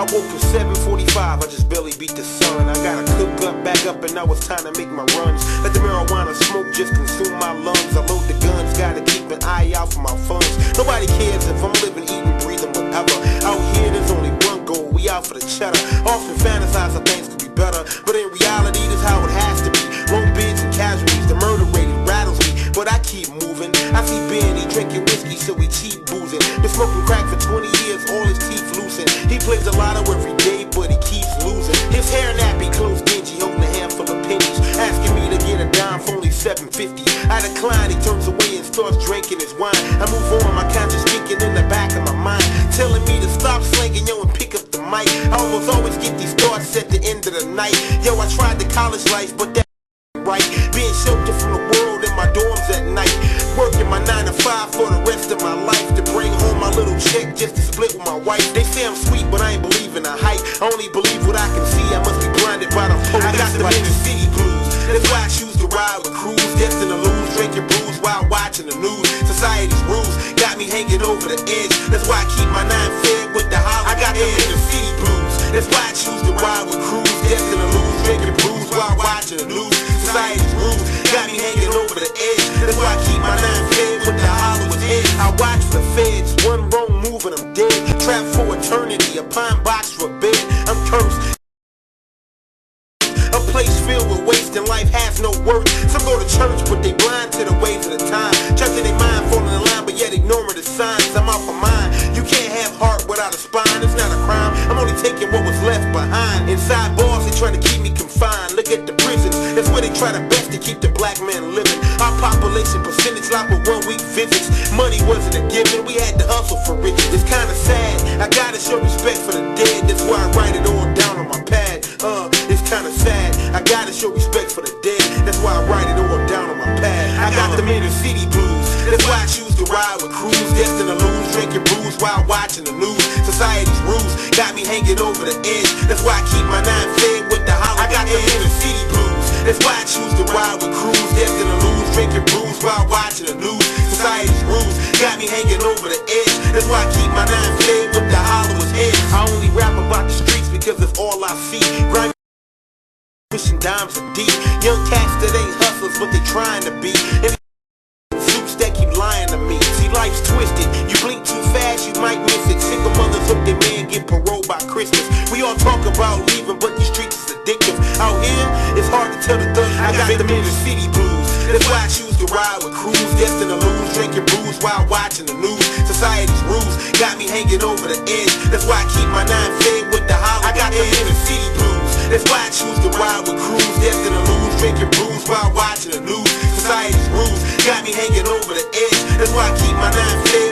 I woke at 7:45, I just barely beat the sun. I gotta cook up, back up, and now it's time to make my runs. Let the marijuana smoke just consume my lungs. I load the guns, gotta keep an eye out for my funds. Nobody cares if I'm living, eating, breathing, whatever. Out here there's only one goal, we out for the cheddar. Often fantasize how things could be better, but in reality this how it has to be. Wrong bids and casualties, the murder rate rattles me, but I keep moving. I see Benny drinking whiskey, so we cheap boozing. Been smoking crack for 20 years, all his teeth loosen. He plays a lotto every day, but he keeps losing. His hair nappy, clothes dingy, holding a handful of pennies, asking me to get a dime for only $7.50. I decline, he turns away and starts drinking his wine. I move on, my conscience thinking in the back of my mind, telling me to stop slanging, yo, and pick up the mic. I almost always get these thoughts at the end of the night. Yo, I tried the college life, but that right, being sheltered from the world in my dorms at night, working my 9 to 5 for the rest of my life, to bring home my little check just to split with my wife. They say I'm sweet, but I ain't believe in the hype. I only believe what I can see, I must be blinded by the police. I got the inner city blues, that's why I choose to ride with crews, destined to lose, drinking brews while watching the news. Society's rules got me hanging over the edge, that's why I keep my 9 fed with the hollow. I got the inner city blues, that's why I choose to ride with crews, destined to lose, drinking brews while watching the news. Society's rules got me hanging over the edge, that's why I keep my 9 fed with the hollowest edge. I watch for the feds, one wrong move and I'm dead, trapped for eternity, a pine box for a bed. I'm cursed, a place filled with waste and life has no worth. Some go to church but they blind to the ways of the time, trusting their mind falling in line but yet ignoring the signs. I'm out for mine, you can't have heart without a spine. It's not a crime, I'm only taking what was left behind. Inside bars they trying to keep me confined. Look at the prisons, that's where they try their best to keep the black man living. Our population percentage like with 1 week visits. Money wasn't a given, we had to hustle for riches. It's kinda sad, I gotta show respect for the dead, that's why I write it all down on my pad. It's kinda sad, I gotta show respect for the dead, that's why I write it all down on my pad. I got them inner city blues, that's why I choose to ride with crews, destined to lose, drinking brews while watching the news. Society's rules got me hanging over the edge, that's why I keep my 9 fed with the hollow. I got them inner city blues, that's why I choose to ride with crews, destined to lose, drinking brews while watching the news. Society's rules got me hanging over the edge, that's why I keep my 9 fed with the hollowest edge. I only rap about the streets because it's all I see. Grimy pushing dimes are deep, young cats that ain't hustlers but they trying to be, and suits that keep lying to me. See, life's twisted, you blink too fast you might miss it. Single mothers hope their man get parole by Christmas. We all talk about leaving but these streets is addictive. Out here it's hard to tell the thugs. I got them inner city blues, that's why I choose to ride with crews, destined to lose, drinking brews while watching the news. Society's rules got me hanging over the edge, that's why I keep my 9 fed with the hollow. I got them inner city blues, that's why I choose to ride with crews, destined to lose, drinking brews while watching the news. Society's rules got me hanging over the edge, that's why I keep my 9 fed